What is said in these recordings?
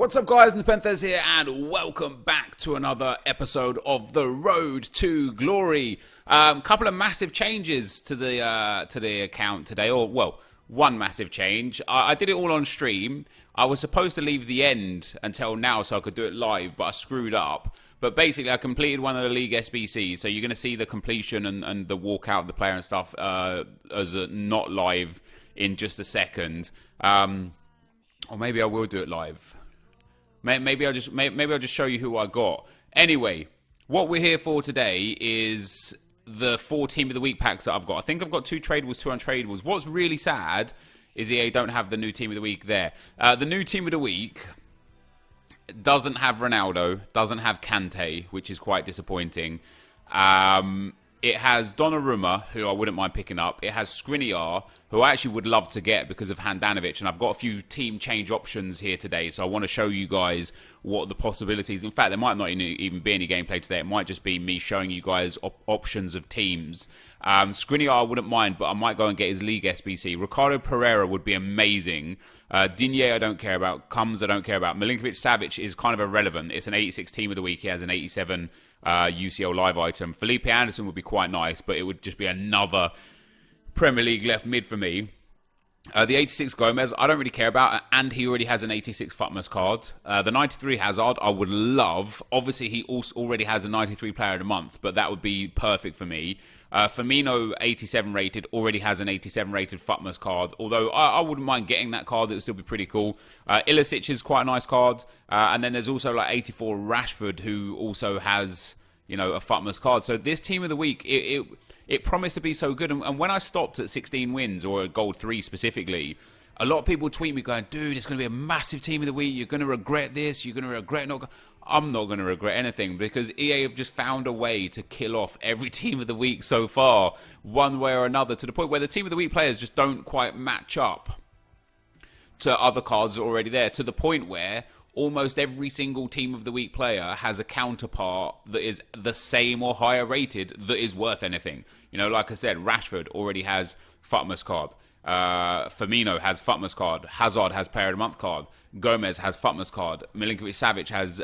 What's up, guys? NepentheZ here, and welcome back to another episode of The Road to Glory. Couple of massive changes to the account today, or well, one massive change. I did it all on stream. I was supposed to leave the end until now so I could do it live, but I screwed up. But basically, I completed one of the League SBCs, so you're going to see the completion and the walkout of the player and stuff as not live in just a second. Or maybe I will do it live. Maybe I'll just show you who I got. Anyway, what we're here for today is the 4 Team of the Week packs that I've got. I think I've got 2 tradables, 2 untradables. What's really sad is EA don't have the new Team of the Week there. The new Team of the Week doesn't have Ronaldo, doesn't have Kante, which is quite disappointing. It has Donnarumma, who I wouldn't mind picking up. It has Skriniar, who I actually would love to get because of Handanovic. And I've got a few team change options here today. So I want to show you guys what the possibilities. In fact, there might not even be any gameplay today. It might just be me showing you guys options of teams. Skriniar I wouldn't mind, but I might go and get his League SBC. Ricardo Pereira would be amazing. Digne I don't care about. Combs I don't care about. Milinkovic-Savic is kind of irrelevant. It's an 86 Team of the Week. He has an 87 UCL live item. Felipe Anderson would be quite nice, but it would just be another Premier League left mid for me. The 86 Gomez, I don't really care about, and he already has an 86 Futmas card. The 93 Hazard, I would love. Obviously, he also already has a 93 Player of the Month, but that would be perfect for me. Firmino, 87 rated, already has an 87 rated Futmas card, although I wouldn't mind getting that card. It would still be pretty cool. Ilicic is quite a nice card, and then there's also like 84 Rashford, who also has, you know, a Futmas card. So this Team of the Week, it promised to be so good. And when I stopped at 16 wins, or a Gold 3 specifically, a lot of people tweet me going, dude, it's going to be a massive Team of the Week. You're going to regret this. You're going to regret not. I'm not going to regret anything because EA have just found a way to kill off every Team of the Week so far, one way or another, to the point where the Team of the Week players just don't quite match up to other cards that are already there, to the point where almost every single Team of the Week player has a counterpart that is the same or higher rated that is worth anything. You know, like I said, Rashford already has Futmas card. Firmino has Futmas card. Hazard has Player of the Month card. Gomez has Futmas card. Milinkovic-Savic has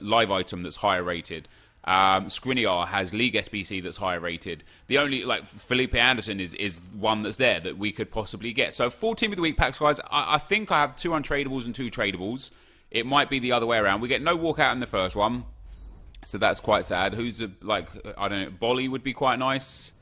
live item that's higher rated. Skriniar has League SBC that's higher rated. The only, like, Felipe Anderson is one that's there that we could possibly get. So 4 Team of the Week packs, guys. I think I have 2 untradables and 2 tradables. It might be the other way around. We get no walkout in the first one, so that's quite sad. Who's like, I don't know, Bolly would be quite nice.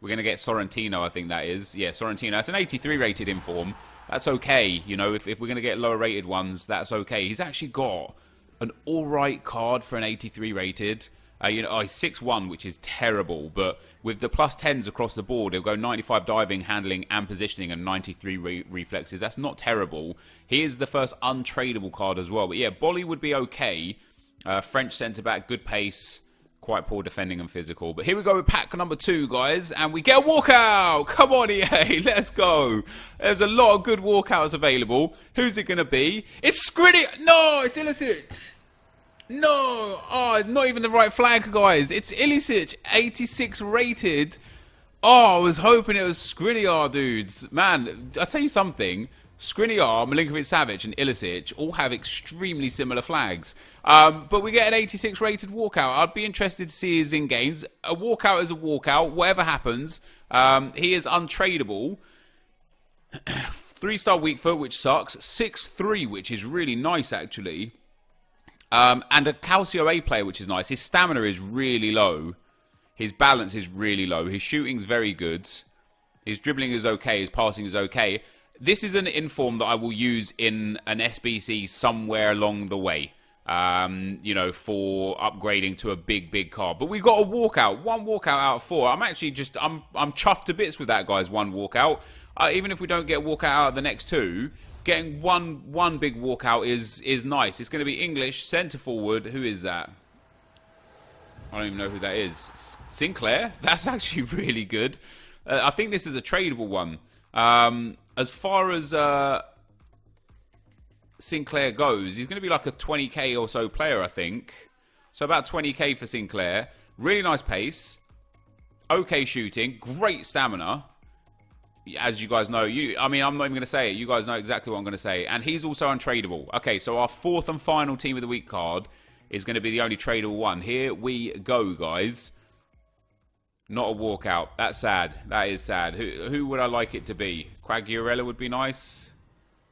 We're going to get Sorrentino, I think that is. Yeah, Sorrentino. That's an 83 rated inform. That's okay. You know, if we're going to get lower rated ones, that's okay. He's actually got an alright card for an 83 rated. You know, he's 6'1", which is terrible. But with the plus 10s across the board, he'll go 95 diving, handling, and positioning, and 93 reflexes. That's not terrible. He is the first untradable card as well. But yeah, Bolly would be okay. French centre-back, good pace. Quite poor defending and physical. But here we go with pack number 2, guys. And we get a walkout. Come on, EA. Let's go. There's a lot of good walkouts available. Who's it going to be? It's Skriniar. No, it's Ilicic. No. Oh, not even the right flag, guys. It's Ilicic. 86 rated. Oh, I was hoping it was Skriniar, dudes. Man, I'll tell you something. Skriniar, Milinkovic-Savic, and Ilicic all have extremely similar flags. But we get an 86 rated walkout. I'd be interested to see his in-games. A walkout is a walkout. Whatever happens, he is untradable. 3-star weak foot, which sucks. 6'3", which is really nice, actually. And a Calcio A player, which is nice. His stamina is really low. His balance is really low. His shooting's very good. His dribbling is okay. His passing is okay. This is an inform that I will use in an SBC somewhere along the way, you know, for upgrading to a big card. But we got a walkout, 1 walkout out of 4. I'm actually just, I'm chuffed to bits with that, guys. 1 walkout. Even if we don't get a walkout out of the next 2, getting one big walkout is nice. It's going to be English centre forward. Who is that? I don't even know who that is. Sinclair. That's actually really good. I think this is a tradable one. As far as Sinclair goes, he's going to be like a 20k or so player, I think. So about 20k for Sinclair. Really nice pace. Okay shooting. Great stamina. as you guys know, I'm not even going to say it. You guys know exactly what I'm going to say. And he's also untradeable. Okay, so our fourth and final Team of the Week card is going to be the only tradable one. Here we go, guys. Not a walkout. That's sad. That is sad. Who would I like it to be? Quagliarella would be nice.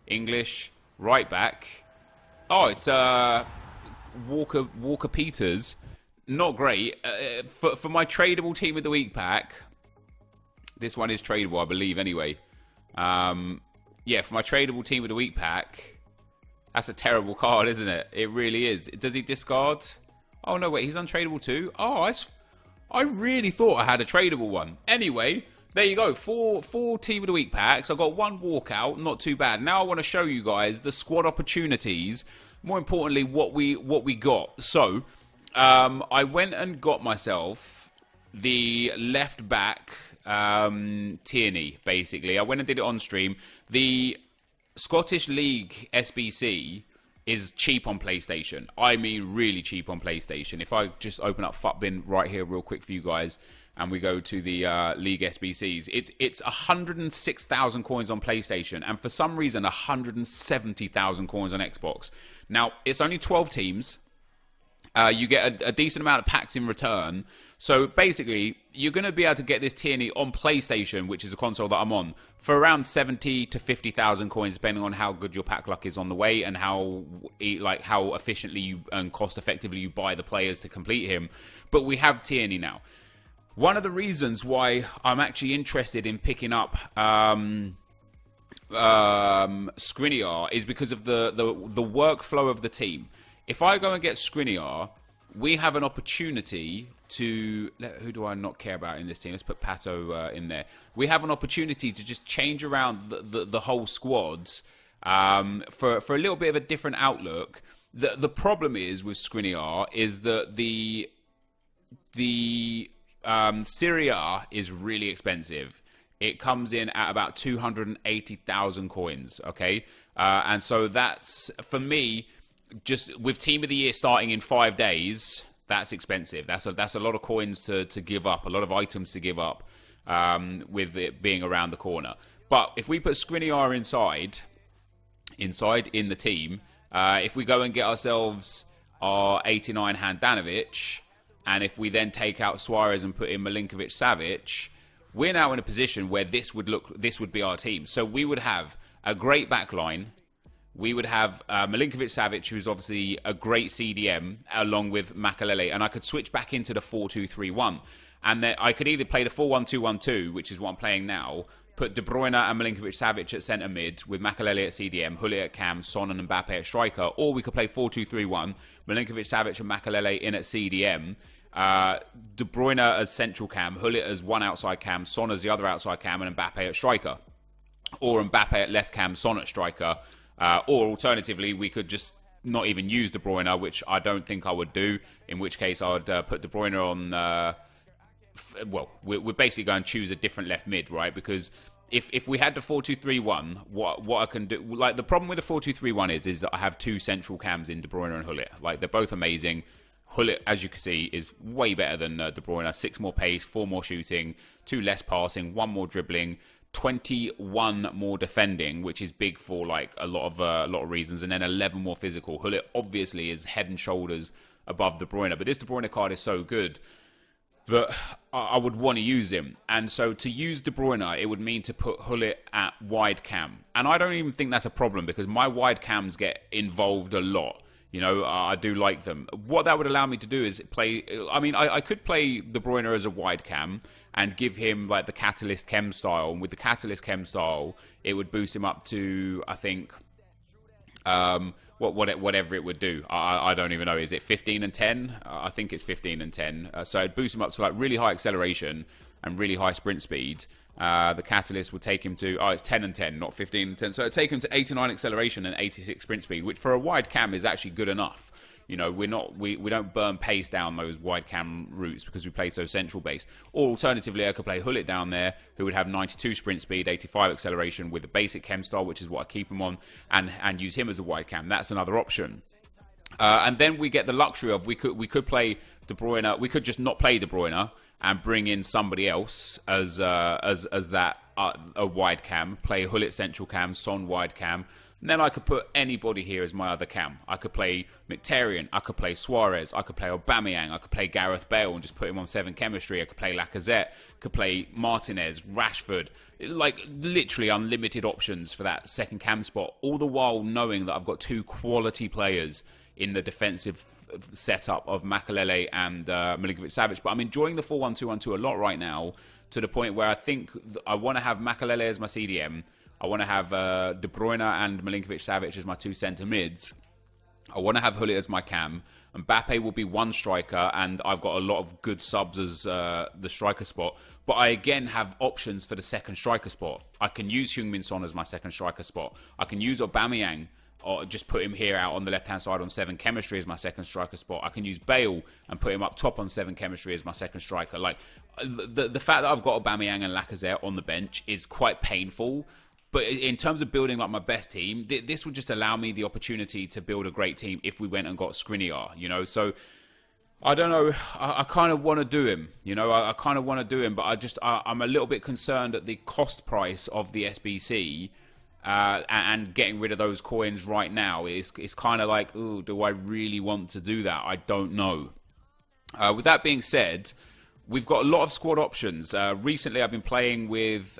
English. Right back. Oh, it's Walker Peters. Not great. For my tradable Team of the Week pack, this one is tradable, I believe, anyway. Yeah, for my tradable Team of the Week pack, that's a terrible card, isn't it? It really is. Does he discard? Oh, no, wait, he's untradeable too? Oh, I really thought I had a tradable one. Anyway, there you go. Four Team of the Week packs. I got one walkout. Not too bad. Now I want to show you guys the squad opportunities. More importantly, what we got. So, I went and got myself the left back Tierney, basically. I went and did it on stream. The Scottish League SBC is cheap on PlayStation. I mean, really cheap on PlayStation. If I just open up FUTBin right here real quick for you guys, and we go to the League SBCs, it's 106,000 coins on PlayStation, and for some reason 170,000 coins on Xbox. Now, it's only 12 teams. You get a decent amount of packs in return. So basically, you're going to be able to get this Tierney on PlayStation, which is a console that I'm on, for around 70 to 50,000 coins, depending on how good your pack luck is on the way and how efficiently and cost effectively you buy the players to complete him. But we have Tierney now. One of the reasons why I'm actually interested in picking up Skriniar is because of the workflow of the team. If I go and get Skriniar, we have an opportunity to... Who do I not care about in this team? Let's put Pato in there. We have an opportunity to just change around the whole squad for a little bit of a different outlook. The problem is with Skriniar is that the Serie A is really expensive. It comes in at about 280,000 coins, okay? And so that's, for me... Just with Team of the Year starting in 5 days, that's expensive. That's a lot of coins to give up, a lot of items to give up with it being around the corner. But if we put Skriniar inside in the team, if we go and get ourselves our 89 Handanovic, and if we then take out Suarez and put in Milinkovic-Savic, we're now in a position where this would be our team. So we would have a great back line. We would have Milinkovic-Savic, who's obviously a great CDM, along with Makalele. And I could switch back into the 4-2-3-1. And then I could either play the 4-1-2-1-2, which is what I'm playing now, put De Bruyne and Milinkovic-Savic at centre mid, with Makalele at CDM, Hullet at cam, Son and Mbappe at striker. Or we could play 4-2-3-1, Milinkovic-Savic and Makalele in at CDM, De Bruyne as central cam, Hullet as one outside cam, Son as the other outside cam, and Mbappe at striker. Or Mbappe at left cam, Son at striker. Or alternatively, we could just not even use De Bruyne, which I don't think I would do, in which case I would put De Bruyne on... we're basically going to choose a different left mid, right? Because if we had the 4-2-3-1, what I can do... Like, the problem with the 4-2-3-1 is that I have two central cams in De Bruyne and Hullet. Like, they're both amazing. Hullet, as you can see, is way better than De Bruyne. 6 more pace, 4 more shooting, 2 less passing, 1 more dribbling, 21 more defending, which is big for like a lot of reasons, and then 11 more physical. Hullet obviously is head and shoulders above De Bruyne, but this De Bruyne card is so good that I would want to use him. And so to use De Bruyne, it would mean to put Hullet at wide cam, and I don't even think that's a problem because my wide cams get involved a lot. You know, I do like them. What that would allow me to do is play... I mean, I could play De Bruyne as a wide cam and give him, like, the Catalyst Chem style. And with the Catalyst Chem style, it would boost him up to, I think... whatever it would do. I don't even know. Is it 15 and 10? I think it's 15 and 10. So it'd boost him up to, like, really high acceleration and really high sprint speed. The Catalyst would take him to... Oh, it's 10 and 10, not 15 and 10. So it'd take him to 89 acceleration and 86 sprint speed, which for a wide cam is actually good enough. You know, we don't burn pace down those wide cam routes because we play so central based. Or alternatively, I could play Hullet down there, who would have 92 sprint speed, 85 acceleration with the basic chem style, which is what I keep him on, and use him as a wide cam. That's another option. And then we get the luxury of we could play De Bruyne. We could just not play De Bruyne and bring in somebody else as that a wide cam, play Hullet central cam, Son wide cam. And then I could put anybody here as my other cam. I could play Mkhitaryan, I could play Suarez, I could play Aubameyang, I could play Gareth Bale and just put him on 7 chemistry. I could play Lacazette, could play Martinez, Rashford. Like, literally unlimited options for that second cam spot. All the while knowing that I've got 2 quality players in the defensive setup of Makelele and Milinkovic-Savic. But I'm enjoying the 4-1-2-1-2 a lot right now, to the point where I think I want to have Makelele as my CDM. I want to have De Bruyne and Milinkovic-Savic as my 2 centre mids. I want to have Hullet as my cam. Mbappe will be 1 striker, and I've got a lot of good subs as the striker spot. But I again have options for the second striker spot. I can use Heung-min Son as my second striker spot. I can use Aubameyang, or just put him here out on the left-hand side on 7 chemistry as my second striker spot. I can use Bale and put him up top on 7 chemistry as my second striker. Like, the fact that I've got Aubameyang and Lacazette on the bench is quite painful. But in terms of building like my best team, this would just allow me the opportunity to build a great team if we went and got Skriniar, you know. So I don't know. I kind of want to do him, you know. I kind of want to do him, but I'm a little bit concerned at the cost price of the SBC and getting rid of those coins right now. It's kind of like, ooh, do I really want to do that? I don't know. With that being said, we've got a lot of squad options. Recently, I've been playing with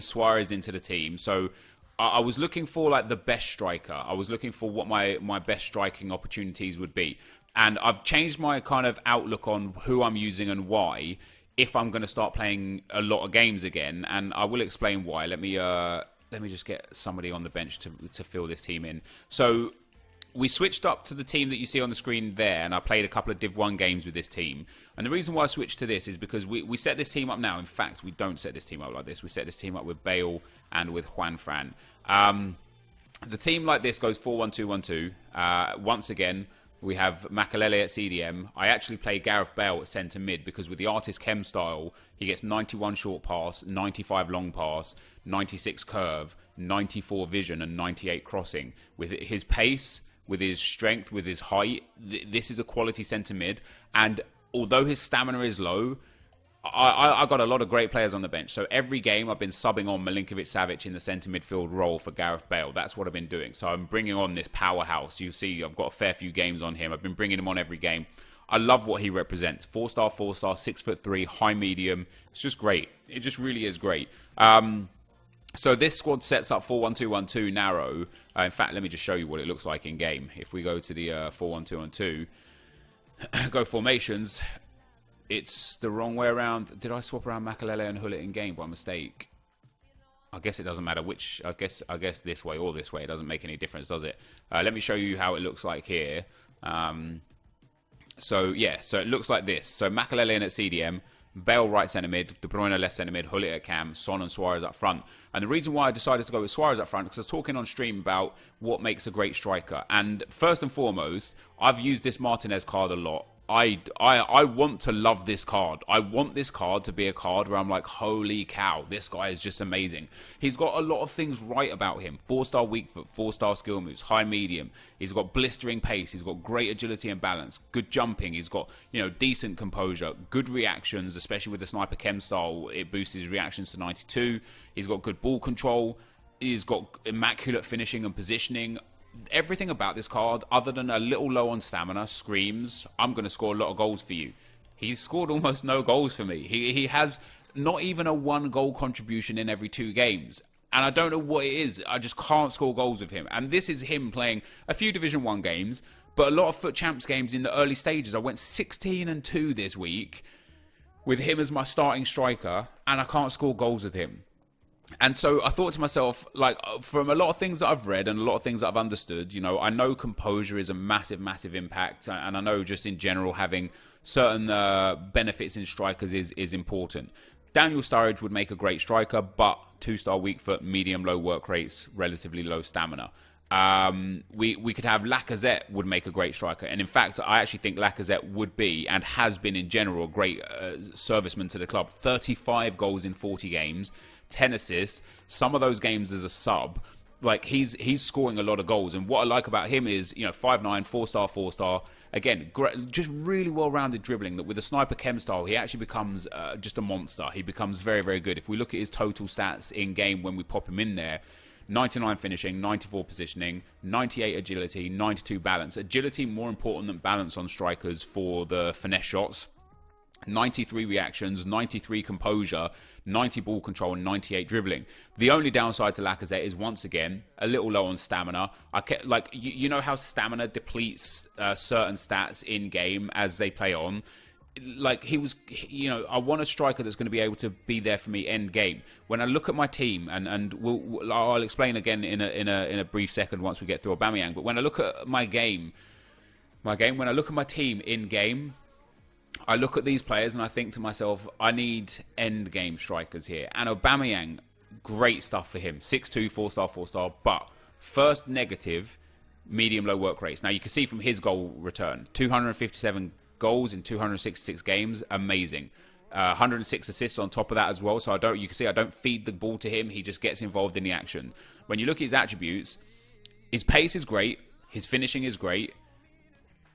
Suarez into the team. So I was looking for like the best striker. I was looking for what my best striking opportunities would be. And I've changed my kind of outlook on who I'm using and why, if I'm going to start playing a lot of games again. And I will explain why. Let me just get somebody on the bench to fill this team in. So we switched up to the team that you see on the screen there, and I played a couple of Div 1 games with this team. And the reason why I switched to this is because we set this team up now. In fact, we don't set this team up like this. We set this team up with Bale and with Juanfran. The team like this goes 4-1-2-1-2. Once again, we have Makelele at CDM. I actually play Gareth Bale at centre mid because with the artist chem style, he gets 91 short pass, 95 long pass, 96 curve, 94 vision, and 98 crossing. With his pace, with his strength, with his height, this is a quality centre mid. And although his stamina is low, I got a lot of great players on the bench. So every game I've been subbing on Milinkovic-Savic in the centre midfield role for Gareth Bale. That's what I've been doing. So I'm bringing on this powerhouse. You see, I've got a fair few games on him. I've been bringing him on every game. I love what he represents. 4-star, 4-star, 6'3", high medium. It's just great. It just really is great. So this squad sets up 4-1-2-1-2 narrow. In fact, let me just show you what it looks like in game. If we go to the 4-1-2-1-2, go formations, it's the wrong way around. Did I swap around Makelele and Hullet in game by mistake? I guess it doesn't matter which. I guess this way or this way. It doesn't make any difference, does it? Let me show you how it looks like here. So it looks like this. So Makelele in at CDM. Bale right centre mid, De Bruyne left centre mid, Hullet at cam, Son and Suarez up front. And the reason why I decided to go with Suarez up front, because I was talking on stream about what makes a great striker. And first and foremost, I've used this Martinez card a lot. I want to love this card. I want this card to be a card where I'm like, holy cow, this guy is just amazing. He's got a lot of things right about him. 4-star weak foot, 4-star skill moves, high medium. He's got blistering pace. He's got great agility and balance, good jumping. He's got, decent composure, good reactions, especially with the sniper chem style. It boosts his reactions to 92. He's got good ball control. He's got immaculate finishing and positioning. Everything about this card, other than a little low on stamina, screams, I'm going to score a lot of goals for you. He's scored almost no goals for me. He has not even a 1 goal contribution in every 2 games. And I don't know what it is. I just can't score goals with him. And this is him playing a few Division 1 games, but a lot of Foot Champs games in the early stages. I went 16-2 this week with him as my starting striker, and I can't score goals with him. And so I thought to myself, like, from a lot of things that I've read and a lot of things that I've understood, I know composure is a massive, massive impact. And I know just in general having certain benefits in strikers is important. Daniel Sturridge would make a great striker, but 2-star weak foot, medium low work rates, relatively low stamina. We could have Lacazette would make a great striker. And in fact, I actually think Lacazette would be and has been in general a great serviceman to the club. 35 goals in 40 games. 10 assists, some of those games as a sub. like he's scoring a lot of goals. And what I like about him is, 5'9", 4-star, 4-star. Again, just really well-rounded dribbling. That with a sniper chem style, he actually becomes just a monster. He becomes very, very good. If we look at his total stats in game when we pop him in there, 99 finishing, 94 positioning, 98 agility, 92 balance. Agility more important than balance on strikers for the finesse shots. 93 reactions, 93 composure, 90 ball control, and 98 dribbling. The only downside to Lacazette is, once again, a little low on stamina. You know how stamina depletes certain stats in game as they play on. Like, he was, I want a striker that's going to be able to be there for me end game. When I look at my team, and I'll explain again in a brief second once we get through Aubameyang. But when I look at my game, when I look at my team in game, I look at these players and I think to myself, I need end game strikers here. And Aubameyang, great stuff for him. 6'2", 4-star, 4-star. But first negative, medium-low work rates. Now, you can see from his goal return, 257 goals in 266 games. Amazing. 106 assists on top of that as well. So you can see I don't feed the ball to him. He just gets involved in the action. When you look at his attributes, his pace is great. His finishing is great.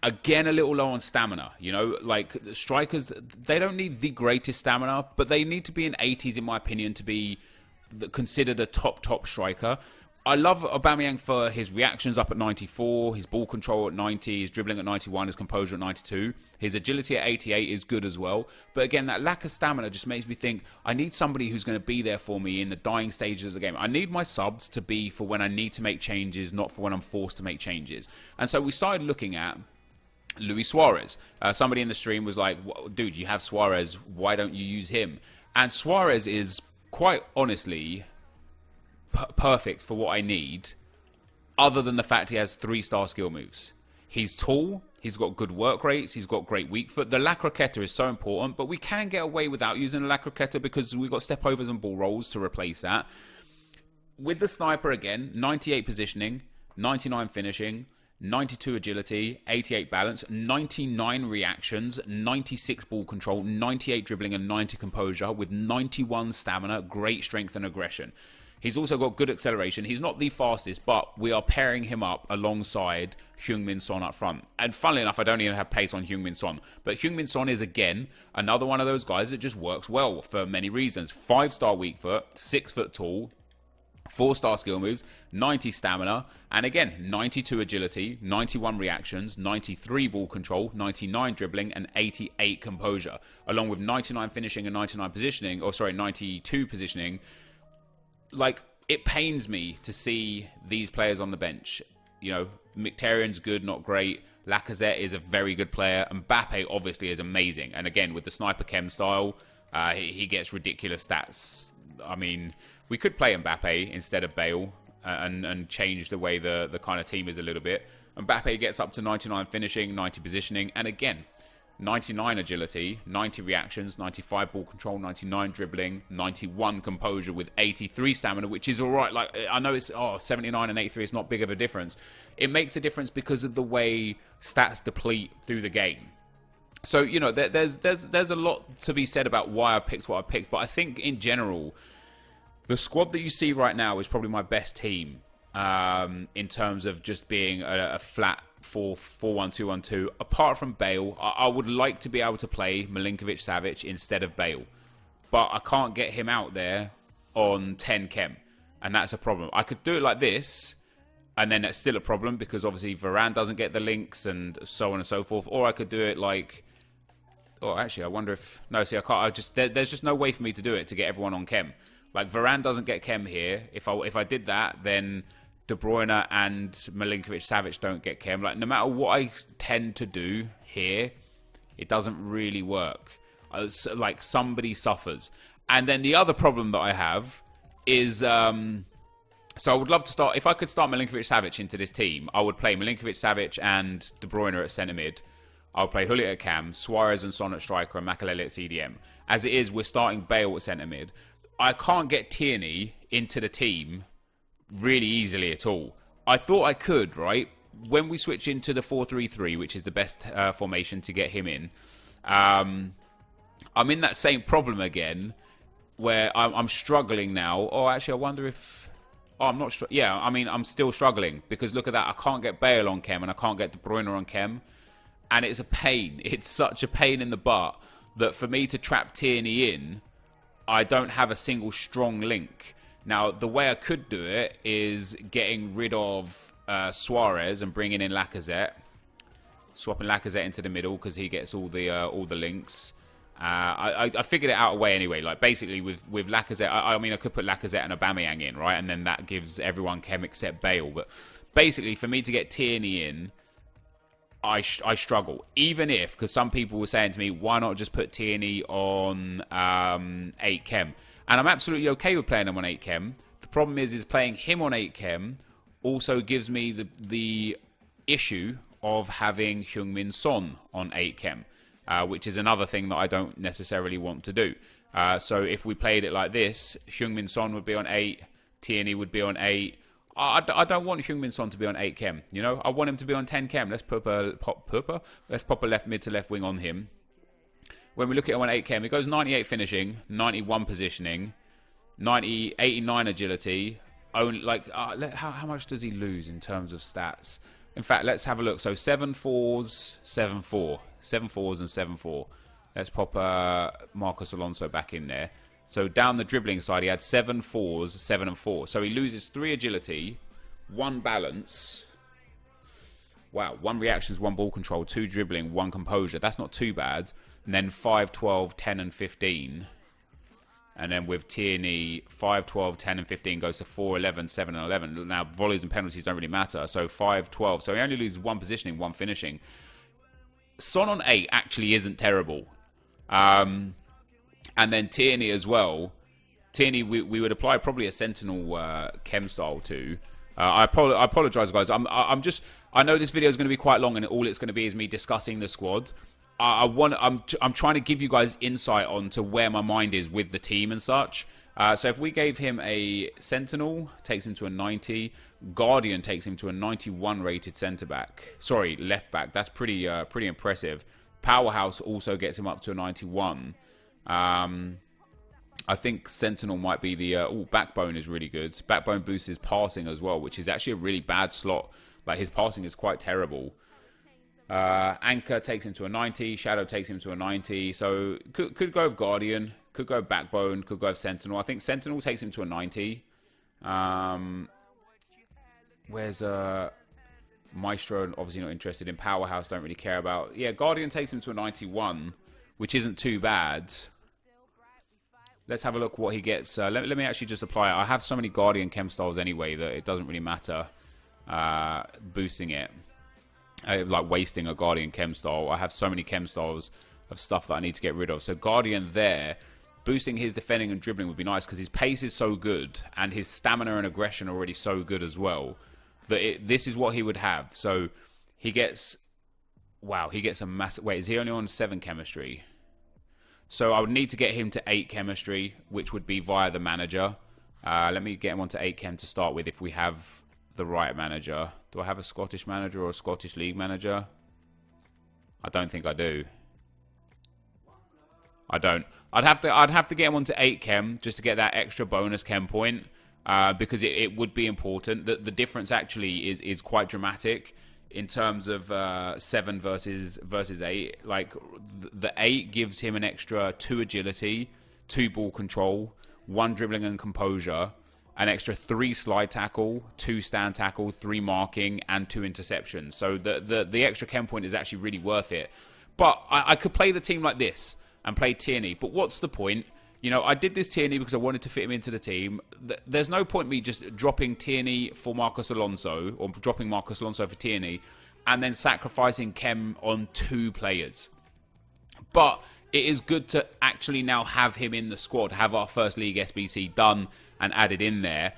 Again, a little low on stamina. Like strikers, they don't need the greatest stamina, but they need to be in 80s, in my opinion, to be considered a top striker. I love Aubameyang for his reactions up at 94, his ball control at 90, his dribbling at 91, his composure at 92. His agility at 88 is good as well. But again, that lack of stamina just makes me think, I need somebody who's going to be there for me in the dying stages of the game. I need my subs to be for when I need to make changes, not for when I'm forced to make changes. And so we started looking at Luis Suarez. Somebody in the stream was like, dude, you have Suarez, why don't you use him? And Suarez is quite honestly perfect for what I need, other than the fact he has 3-star skill moves. He's tall, he's got good work rates, he's got great weak foot. The La Croqueta is so important, but we can get away without using the La Croqueta because we've got step overs and ball rolls to replace that. With the sniper again, 98 positioning, 99 finishing, 92 agility, 88 balance, 99 reactions, 96 ball control, 98 dribbling and 90 composure with 91 stamina, great strength and aggression. He's also got good acceleration. He's not the fastest, but we are pairing him up alongside Heung-min Son up front. And funnily enough, I don't even have pace on Heung-min Son. But Heung-min Son is, again, another one of those guys that just works well for many reasons. 5-star weak foot, 6 foot tall, 4-star skill moves, 90 stamina, and again, 92 agility, 91 reactions, 93 ball control, 99 dribbling, and 88 composure, along with 99 finishing and 92 positioning. Like, it pains me to see these players on the bench. Mkhitaryan's good, not great. Lacazette is a very good player. Mbappe, obviously, is amazing. And again, with the sniper chem style, he gets ridiculous stats. I mean, we could play Mbappe instead of Bale and change the way the kind of team is a little bit. Mbappe gets up to 99 finishing, 90 positioning, and again, 99 agility, 90 reactions, 95 ball control, 99 dribbling, 91 composure with 83 stamina, which is all right. Like, I know it's 79 and 83 is not big of a difference. It makes a difference because of the way stats deplete through the game. So, there's a lot to be said about why I picked what I picked, but I think in general, the squad that you see right now is probably my best team in terms of just being a flat 4-4-1-2-1-2. Apart from Bale, I would like to be able to play Milinkovic-Savic instead of Bale, but I can't get him out there on 10 chem, and that's a problem. I could do it like this, and then that's still a problem because obviously Varane doesn't get the links and so on and so forth. Or I could do it like, actually, I wonder if I can't. There's just no way for me to do it to get everyone on chem. Like, Varane doesn't get chem here. If I did that, then De Bruyne and Milinkovic-Savic don't get chem. Like, no matter what I tend to do here, it doesn't really work. Like, somebody suffers. And then the other problem that I have is, so I would love to start, if I could start Milinkovic-Savic into this team, I would play Milinkovic-Savic and De Bruyne at centre mid. I would play Hullet at cam, Suarez and Son at striker, and Makelele at CDM. As it is, we're starting Bale at centre mid. I can't get Tierney into the team really easily at all. I thought I could, right? When we switch into the 4-3-3, which is the best formation to get him in, I'm in that same problem again, where I'm struggling now. Actually, I wonder if Oh, I'm not sure. Yeah, I mean, I'm still struggling because look at that. I can't get Bale on chem and I can't get De Bruyne on chem. And it's a pain. It's such a pain in the butt that for me to trap Tierney in, I don't have a single strong link. Now, the way I could do it is getting rid of Suarez and bringing in Lacazette. Swapping Lacazette into the middle because he gets all the links. I figured it out a way anyway. Like basically with Lacazette, I mean I could put Lacazette and Aubameyang in, right, and then that gives everyone chem except Bale. But basically, for me to get Tierney in, I struggle. Even if, because some people were saying to me, why not just put Tierney on 8 chem? And I'm absolutely okay with playing him on 8 chem. The problem is playing him on 8 chem also gives me the issue of having Heung-min Son on 8 chem. Which is another thing that I don't necessarily want to do. So if we played it like this, Heung-min Son would be on 8, Tierney would be on 8. I don't want Heung-min Son to be on 8 chem. You know, I want him to be on 10 chem. Let's pop a left mid to left wing on him. When we look at him on 8 chem, he goes 98 finishing, 91 positioning, 89 agility. Only how much does he lose in terms of stats? In fact, let's have a look. So 7 4s, 7 4. 7 4s and 7 4. Let's pop Marcos Alonso back in there. So down the dribbling side, he had 7 4s, 7 and 4. So he loses 3 agility, 1 balance. Wow, 1 reactions, 1 ball control, 2 dribbling, 1 composure. That's not too bad. And then 5, 12, 10 and 15. And then with Tierney, 5, 12, 10 and 15 goes to 4, 11, 7 and 11. Now, volleys and penalties don't really matter. So 5, 12. So he only loses 1 positioning, 1 finishing. Son on 8 actually isn't terrible. And then Tierney as well. Tierney, we would apply probably a Sentinel chem style to. I apologize, guys. I know this video is going to be quite long, and all it's going to be is me discussing the squad. I'm trying to give you guys insight onto where my mind is with the team and such. So if we gave him a Sentinel, takes him to a 90. Guardian takes him to a 91 rated centre back. Sorry, left back. That's pretty impressive. Powerhouse also gets him up to a 91. I think Sentinel might be the... Backbone is really good. Backbone boosts his passing as well, which is actually a really bad slot. Like, his passing is quite terrible. Anchor takes him to a 90. Shadow takes him to a 90. So, could go with Guardian. Could go with Backbone. Could go with Sentinel. I think Sentinel takes him to a 90. Where's Maestro? Obviously not interested in. Powerhouse, don't really care about. Yeah, Guardian takes him to a 91, which isn't too bad. Let's have a look what he gets. Let me actually just apply it. I have so many Guardian chem styles anyway that it doesn't really matter boosting it. Like wasting a Guardian chem style. I have so many chem styles of stuff that I need to get rid of. So Guardian there, boosting his defending and dribbling would be nice because his pace is so good and his stamina and aggression are already so good as well that this is what he would have. So he gets... Wow, he gets a massive... Wait, is he only on 7 chemistry? So I would need to get him to 8 chemistry, which would be via the manager. Let me get him onto 8 chem to start with if we have the right manager. Do I have a Scottish manager or a Scottish League manager? I don't think I do. I don't. I'd have to get him onto 8 chem just to get that extra bonus chem point because it would be important. The difference actually is quite dramatic in terms of 7 versus 8. Like the 8 gives him an extra 2 agility, 2 ball control, 1 dribbling and composure, an extra 3 slide tackle, 2 stand tackle, 3 marking, and 2 interceptions. So the extra chem point is actually really worth it. But I could play the team like this and play Tierney. But what's the point? You know, I did this Tierney because I wanted to fit him into the team. There's no point me just dropping Tierney for Marcos Alonso or dropping Marcos Alonso for Tierney and then sacrificing chem on 2 players. But it is good to actually now have him in the squad, have our first league SBC done and added in there.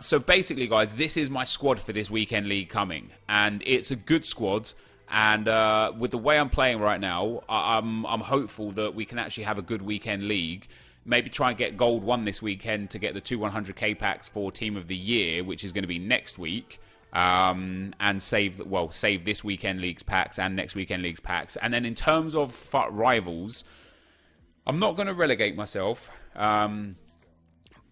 So basically, guys, this is my squad for this weekend league coming. And it's a good squad. And with the way I'm playing right now, I'm hopeful that we can actually have a good weekend league. Maybe try and get Gold 1 this weekend to get the 2 100k packs for Team of the Year, which is going to be next week. And save this weekend league's packs and next weekend league's packs. And then in terms of rivals, I'm not going to relegate myself.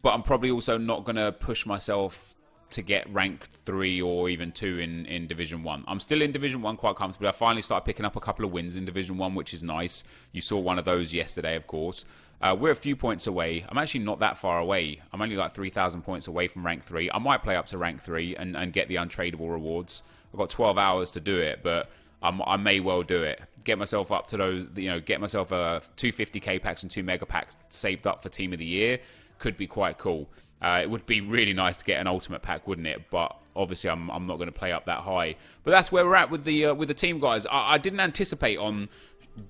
but I'm probably also not going to push myself to get rank 3 or even 2 in Division 1. I'm still in Division 1 quite comfortably. I finally started picking up a couple of wins in Division 1, which is nice. You saw one of those yesterday, of course. We're a few points away. I'm actually not that far away. I'm only like 3,000 points away from rank 3. I might play up to rank 3 and get the untradeable rewards. I've got 12 hours to do it, but I may well do it. Get myself up to those, get myself a 250k packs and 2 mega packs saved up for Team of the Year. Could be quite cool. It would be really nice to get an ultimate pack, wouldn't it? But obviously, I'm not going to play up that high. But that's where we're at with the team, guys. I didn't anticipate on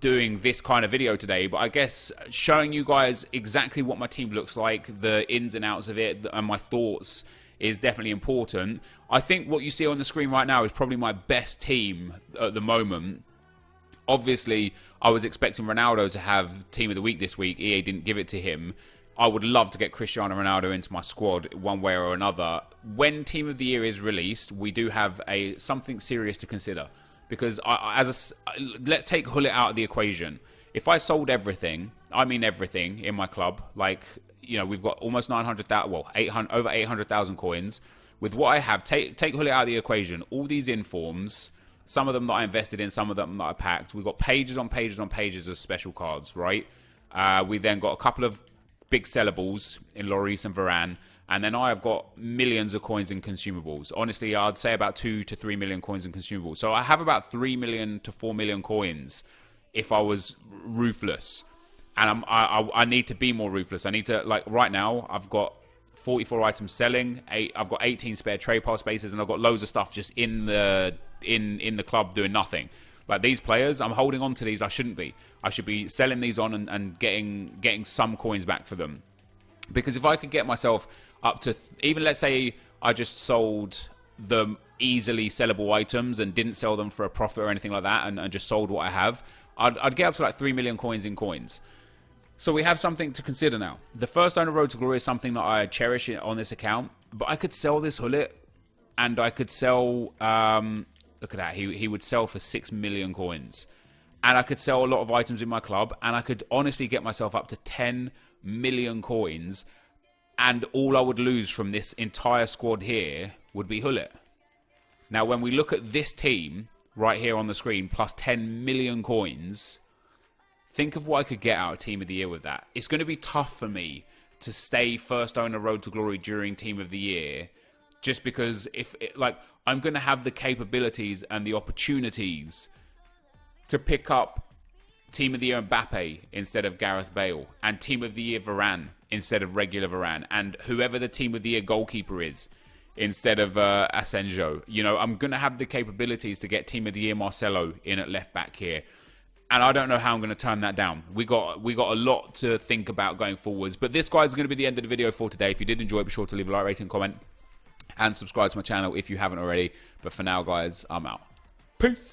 doing this kind of video today, but I guess showing you guys exactly what my team looks like, the ins and outs of it, and my thoughts is definitely important. I think what you see on the screen right now is probably my best team at the moment. Obviously, I was expecting Ronaldo to have Team of the Week this week. EA didn't give it to him. I would love to get Cristiano Ronaldo into my squad one way or another. When Team of the Year is released, we do have something serious to consider. Because let's take Hullet out of the equation. If I sold everything, I mean everything in my club, like, we've got almost 900,000, well, over 800,000 coins. With what I have, take Hullet out of the equation. All these informs, some of them that I invested in, some of them that I packed. We've got pages on pages on pages of special cards, right? We then got a couple of big sellables in Lloris and Varane, and then I have got millions of coins in consumables. Honestly, I'd say about 2 to 3 million coins in consumables. So I have about 3 million to 4 million coins if I was ruthless. And I need to be more ruthless. I need to, like, right now, I've got 44 items selling. I've got 18 spare trade pass spaces, and I've got loads of stuff just in the club doing nothing. Like, these players, I'm holding on to these. I shouldn't be. I should be selling these on and getting some coins back for them. Because if I could get myself up to, even let's say I just sold the easily sellable items and didn't sell them for a profit or anything like that, and just sold what I have, I'd get up to like 3 million coins in coins. So we have something to consider now. The first owner road to glory is something that I cherish on this account, but I could sell this Hullet, and I could sell, look at that, he would sell for 6 million coins. And I could sell a lot of items in my club, and I could honestly get myself up to 10 million coins, and all I would lose from this entire squad here would be Hullet. Now, when we look at this team right here on the screen, plus 10 million coins, think of what I could get out of Team of the Year with that. It's going to be tough for me to stay first owner road to glory during Team of the Year, just because I'm going to have the capabilities and the opportunities to pick up Team of the Year Mbappe instead of Gareth Bale, and Team of the Year Varane instead of regular Varane, and whoever the Team of the Year goalkeeper is instead of Asenjo. I'm going to have the capabilities to get Team of the Year Marcelo in at left back here. And I don't know how I'm going to turn that down. We got a lot to think about going forwards. But this, guys, is going to be the end of the video for today. If you did enjoy it, be sure to leave a like, rating, comment, and subscribe to my channel if you haven't already. But for now, guys, I'm out. Peace.